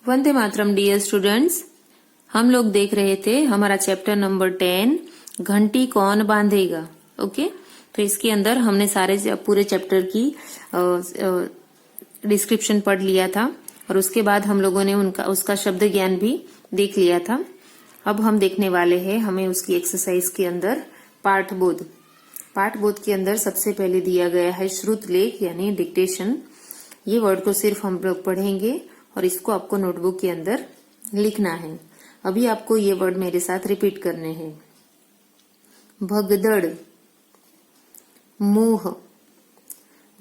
Vande Mataram dear students. हम लोग देख रहे थे हमारा चैप्टर नंबर 10 घंटी कौन बांधेगा। ओके, तो इसके अंदर हमने सारे पूरे चैप्टर की डिस्क्रिप्शन पढ़ लिया था और उसके बाद हम लोगों ने उसका शब्द ज्ञान भी देख लिया था। अब हम देखने वाले हैं हमें उसकी एक्सरसाइज के अंदर पाठबोध के अंदर सबसे पहले दिया गया है श्रुत लेख यानी डिक्टेशन। ये वर्ड को सिर्फ हम लोग पढ़ेंगे और इसको आपको नोटबुक के अंदर लिखना है। अभी आपको ये वर्ड मेरे साथ रिपीट करने हैं। भगदड़, मुंह,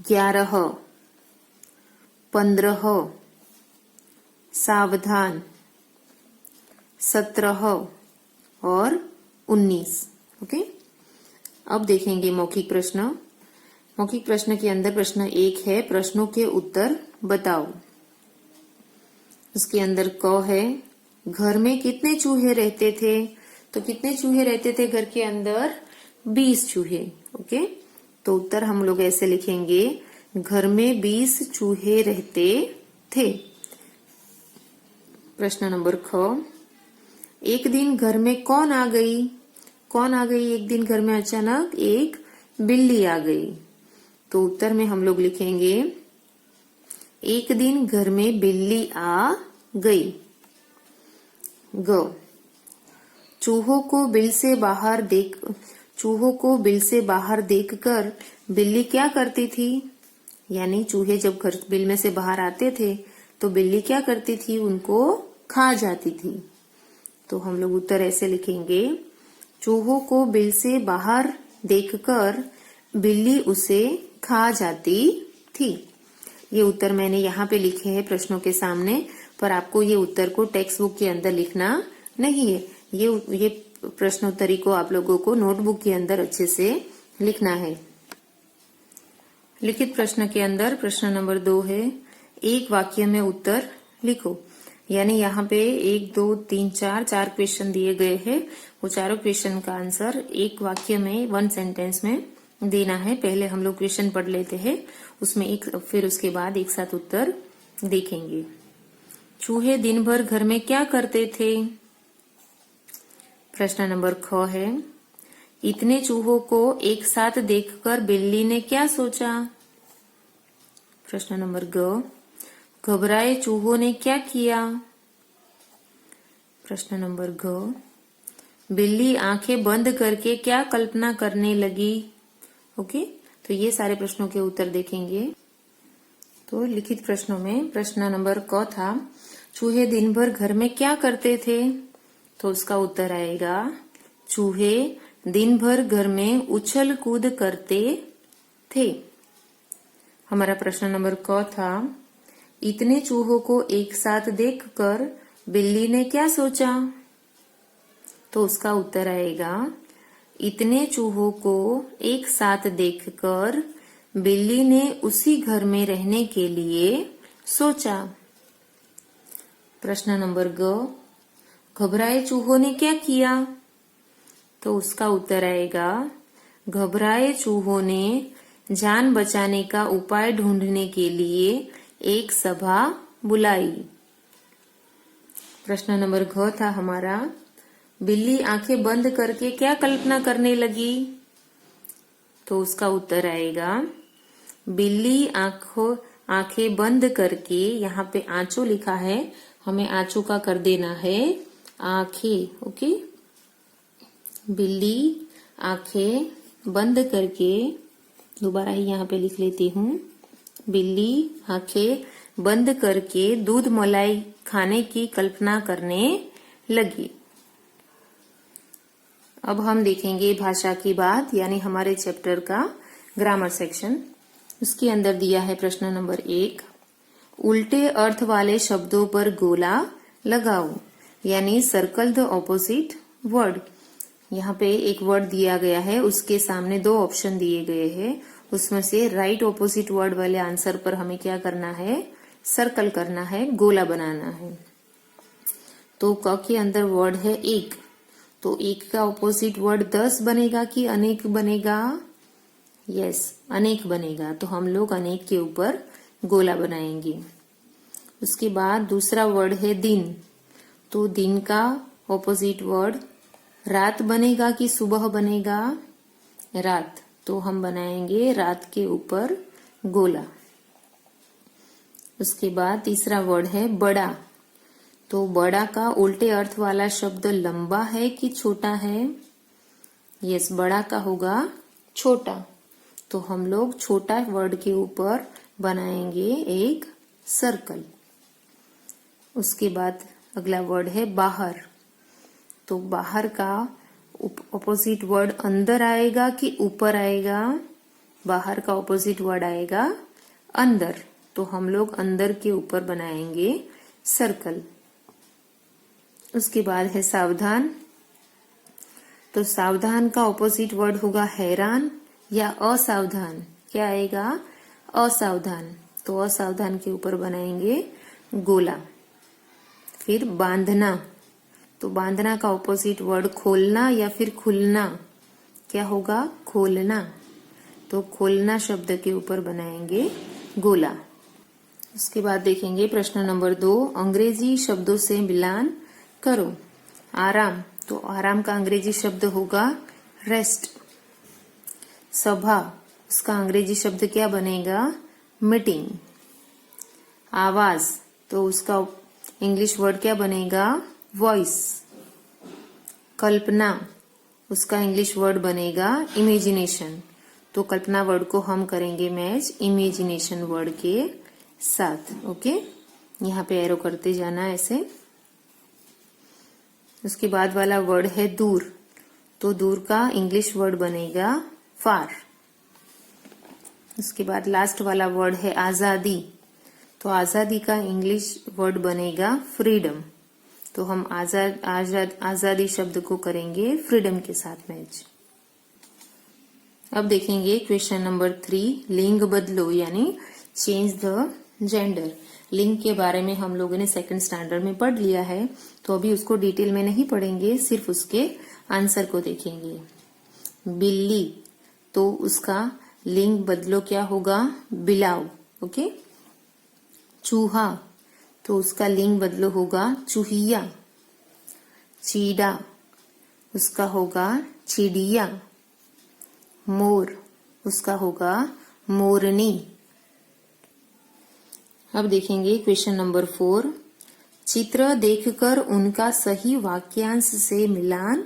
11, 15, सावधान, 17 और 19। ओके, अब देखेंगे मौखिक प्रश्न। मौखिक प्रश्न के अंदर प्रश्न 1 है, प्रश्नों के उत्तर बताओ। उसके अंदर क है, घर में कितने चूहे रहते थे? तो कितने चूहे रहते थे घर के अंदर? 20 चूहे। ओके, तो उत्तर हम लोग ऐसे लिखेंगे, घर में 20 चूहे रहते थे। प्रश्न नंबर ख, एक दिन घर में कौन आ गई? कौन आ गई एक दिन घर में? अचानक एक बिल्ली आ गई। तो उत्तर में हम लोग लिखेंगे, एक दिन घर में बिल्ली आ गई। ग, चूहों को बिल से बाहर देखकर बिल्ली क्या करती थी? यानी चूहे जब घर बिल में से बाहर आते थे तो बिल्ली क्या करती थी? उनको खा जाती थी। तो हम लोग उत्तर ऐसे लिखेंगे, चूहों को बिल से बाहर देखकर बिल्ली उसे खा जाती थी। ये उत्तर मैंने यहाँ पे लिखे हैं प्रश्नों के सामने, पर आपको ये उत्तर को टेक्स्ट बुक के अंदर लिखना नहीं है। ये प्रश्नोत्तरी को आप लोगों को नोटबुक के अंदर अच्छे से लिखना है। लिखित प्रश्न के अंदर प्रश्न नंबर 2 है, एक वाक्य में उत्तर लिखो। यानी यहाँ पे 1, 2, 3, 4 क्वेश्चन दिए गए हैं। वो चारों क्वेश्चन का आंसर एक वाक्य में 1 सेंटेंस में देना है। पहले हम लोग क्वेश्चन पढ़ लेते हैं, उसमें फिर उसके बाद एक साथ उत्तर देखेंगे। चूहे दिन भर घर में क्या करते थे? प्रश्न नंबर ख है, इतने चूहों को एक साथ देखकर बिल्ली ने क्या सोचा? प्रश्न नंबर ग, घबराए चूहों ने क्या किया? प्रश्न नंबर घ, बिल्ली आंखें बंद करके क्या कल्पना करने लगी? ओके, तो ये सारे प्रश्नों के उत्तर देखेंगे। तो लिखित प्रश्नों में प्रश्न नंबर क था, चूहे दिन भर घर में क्या करते थे? तो उसका उत्तर आएगा, चूहे दिन भर घर में उछल कूद करते थे। हमारा प्रश्न नंबर क था, इतने चूहों को एक साथ देखकर बिल्ली ने क्या सोचा? तो उसका उत्तर आएगा, इतने चूहों को एक साथ देखकर बिल्ली ने उसी घर में रहने के लिए सोचा। प्रश्न नंबर ग, घबराए चूहों ने क्या किया? तो उसका उत्तर आएगा, घबराए चूहों ने जान बचाने का उपाय ढूंढने के लिए एक सभा बुलाई। प्रश्न नंबर घ था हमारा, बिल्ली आंखें बंद करके क्या कल्पना करने लगी? तो उसका उत्तर आएगा, बिल्ली आंखें बंद करके, यहाँ पे आंचू लिखा है, हमें आंचू का कर देना है आंखें। ओके, बिल्ली आंखें बंद करके, दोबारा ही यहाँ पे लिख लेती हूँ, बिल्ली आंखें बंद करके दूध मलाई खाने की कल्पना करने लगी। अब हम देखेंगे भाषा की बात, यानी हमारे चैप्टर का ग्रामर सेक्शन। उसके अंदर दिया है प्रश्न नंबर 1, उल्टे अर्थ वाले शब्दों पर गोला लगाओ, यानी सर्कल द ऑपोजिट वर्ड। यहाँ पे एक वर्ड दिया गया है, उसके सामने 2 ऑप्शन दिए गए हैं, उसमें से राइट ऑपोजिट वर्ड वाले आंसर पर हमें क्या करना है? सर्कल करना है, गोला बनाना है। तो क के अंदर वर्ड है एक, तो एक का ऑपोजिट वर्ड 10 बनेगा कि अनेक बनेगा? यस, अनेक बनेगा। तो हम लोग अनेक के ऊपर गोला बनाएंगे। उसके बाद दूसरा वर्ड है दिन, तो दिन का ऑपोजिट वर्ड रात बनेगा कि सुबह बनेगा? रात, तो हम बनाएंगे रात के ऊपर गोला। उसके बाद तीसरा वर्ड है बड़ा, तो बड़ा का उल्टे अर्थ वाला शब्द लंबा है कि छोटा है? यस, बड़ा का होगा छोटा, तो हम लोग छोटा वर्ड के ऊपर बनाएंगे एक सर्कल। उसके बाद अगला वर्ड है बाहर, तो बाहर का ऑपोजिट वर्ड अंदर आएगा कि ऊपर आएगा? बाहर का ऑपोजिट वर्ड आएगा अंदर, तो हम लोग अंदर के ऊपर बनाएंगे सर्कल। उसके बाद है सावधान, तो सावधान का ऑपोजिट वर्ड होगा हैरान या असावधान? क्या आएगा? असावधान, तो असावधान के ऊपर बनाएंगे गोला। फिर बांधना, तो बांधना का ऑपोजिट वर्ड खोलना या फिर खुलना? क्या होगा? खोलना, तो खोलना शब्द के ऊपर बनाएंगे गोला। उसके बाद देखेंगे प्रश्न नंबर 2, अंग्रेजी शब्दों से मिलान करो। आराम, तो आराम का अंग्रेजी शब्द होगा रेस्ट। सभा, उसका अंग्रेजी शब्द क्या बनेगा? मीटिंग। आवाज, तो उसका इंग्लिश वर्ड क्या बनेगा? वॉइस। कल्पना, उसका इंग्लिश वर्ड बनेगा इमेजिनेशन, तो कल्पना वर्ड को हम करेंगे मैच इमेजिनेशन वर्ड के साथ। ओके, यहाँ पे एरो करते जाना ऐसे। उसके बाद वाला वर्ड है दूर, तो दूर का इंग्लिश वर्ड बनेगा फार। उसके बाद लास्ट वाला वर्ड है आजादी, तो आजादी का इंग्लिश वर्ड बनेगा फ्रीडम, तो हम आजादी शब्द को करेंगे फ्रीडम के साथ मैच। अब देखेंगे क्वेश्चन नंबर 3, लिंग बदलो यानी चेंज द जेंडर। लिंग के बारे में हम लोगों ने सेकंड स्टैंडर्ड में पढ़ लिया है, तो अभी उसको डिटेल में नहीं पढ़ेंगे, सिर्फ उसके आंसर को देखेंगे। बिल्ली, तो उसका लिंग बदलो क्या होगा? बिलाव। ओके। चूहा, तो उसका लिंग बदलो होगा चूहिया। चीड़ा, उसका होगा चिड़िया। मोर, उसका होगा मोरनी। अब देखेंगे क्वेश्चन नंबर 4, चित्र देखकर उनका सही वाक्यांश से मिलान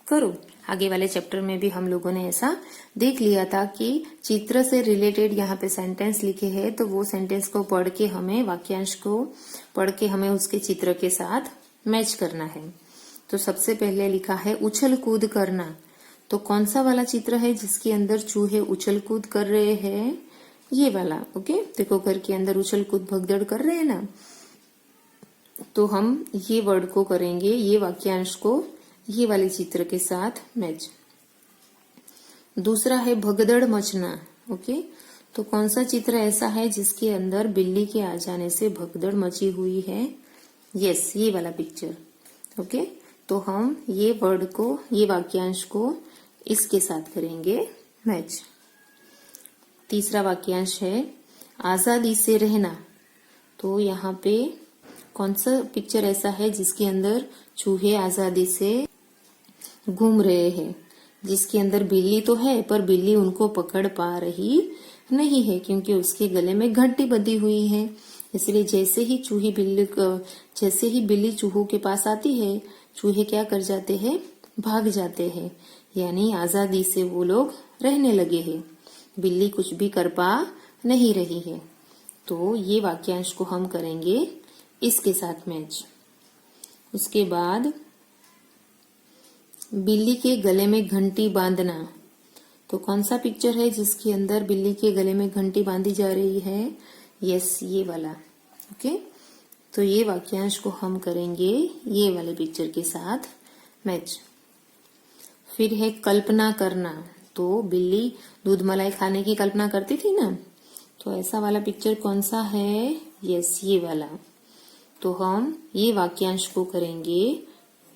करो। आगे वाले चैप्टर में भी हम लोगों ने ऐसा देख लिया था कि चित्र से रिलेटेड यहाँ पे सेंटेंस लिखे हैं, तो वो सेंटेंस को पढ़ के हमें वाक्यांश को पढ़ के हमें उसके चित्र के साथ मैच करना है। तो सबसे पहले लिखा है उछल कूद करना, तो कौन सा वाला चित्र है जिसके अंदर चूहे उछल कूद कर रहे हैं? ये वाला। ओके, देखो घर के अंदर उछल कूद भगदड़ कर रहे हैं ना, तो हम ये वर्ड को करेंगे, ये वाक्यांश को ये वाले चित्र के साथ मैच। दूसरा है भगदड़ मचना। ओके, तो कौन सा चित्र ऐसा है जिसके अंदर बिल्ली के आ जाने से भगदड़ मची हुई है? यस, ये वाला पिक्चर। ओके, तो हम ये वर्ड को, ये वाक्यांश को इसके साथ करेंगे मैच। तीसरा वाक्यांश है आजादी से रहना, तो यहाँ पे कौन सा पिक्चर ऐसा है जिसके अंदर चूहे आजादी से घूम रहे हैं, जिसके अंदर बिल्ली तो है पर बिल्ली उनको पकड़ पा रही नहीं है क्योंकि उसके गले में घंटी बंधी हुई है। इसलिए जैसे ही बिल्ली चूहों के पास आती है, चूहे क्या कर जाते हैं? भाग जाते हैं, यानी आजादी से वो लोग रहने लगे हैं, बिल्ली कुछ भी कर पा नहीं रही है। तो ये वाक्यांश को हम करेंगे इसके साथ मैच। उसके बाद बिल्ली के गले में घंटी बांधना, तो कौन सा पिक्चर है जिसके अंदर बिल्ली के गले में घंटी बांधी जा रही है? यस, ये वाला। ओके, तो ये वाक्यांश को हम करेंगे ये वाले पिक्चर के साथ मैच। फिर है कल्पना करना, तो बिल्ली दूध मलाई खाने की कल्पना करती थी ना, तो ऐसा वाला पिक्चर कौन सा है? यस, ये वाला। तो हम ये वाक्यांश को करेंगे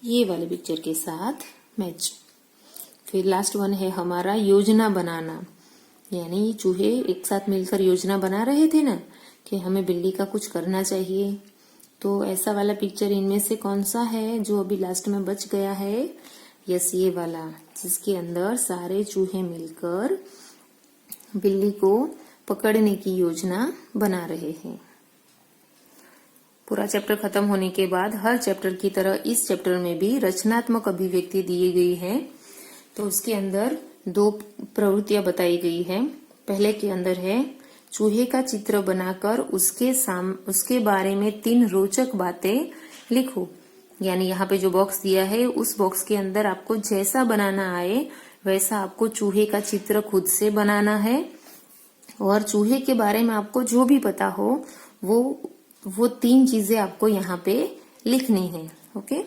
ये वाले पिक्चर के साथ मैच। फिर लास्ट वन है हमारा योजना बनाना, यानी चूहे एक साथ मिलकर योजना बना रहे थे ना, कि हमें बिल्ली का कुछ करना चाहिए। तो ऐसा वाला पिक्चर इनमें से कौन सा है जो अभी लास्ट में बच गया है? यस, ये वाला, जिसके अंदर सारे चूहे मिलकर बिल्ली को पकड़ने की योजना बना रहे हैं। पूरा चैप्टर खत्म होने के बाद हर चैप्टर की तरह इस चैप्टर में भी रचनात्मक अभिव्यक्ति दी गई है। तो उसके अंदर 2 प्रवृत्तियां बताई गई है। पहले के अंदर है चूहे का चित्र बनाकर उसके बारे में 3 रोचक बातें लिखो। यानी यहाँ पे जो बॉक्स दिया है उस बॉक्स के अंदर आपको जैसा बनाना आए वैसा आपको चूहे का चित्र खुद से बनाना है और चूहे के बारे में आपको जो भी पता हो वो 3 चीजें आपको यहाँ पे लिखनी है। ओके।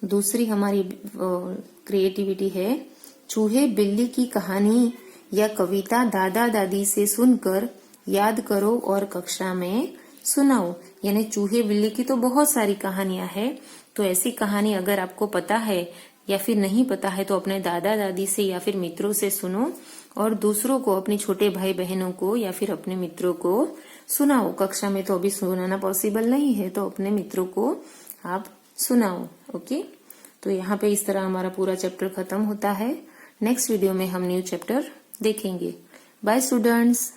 दूसरी हमारी क्रिएटिविटी है चूहे बिल्ली की कहानी या कविता दादा दादी से सुनकर याद करो और कक्षा में सुनाओ। यानी चूहे बिल्ली की तो बहुत सारी कहानियां हैं, तो ऐसी कहानी अगर आपको पता है या फिर नहीं पता है तो अपने दादा दादी से या फिर मित्रों से सुनो और दूसरों को, अपने छोटे भाई बहनों को या फिर अपने मित्रों को सुनाओ। कक्षा में तो अभी सुनाना पॉसिबल नहीं है, तो अपने मित्रों को आप सुनाओ। ओके। तो यहाँ पे इस तरह हमारा पूरा चैप्टर खत्म होता है। नेक्स्ट वीडियो में हम न्यू चैप्टर देखेंगे। Bye students.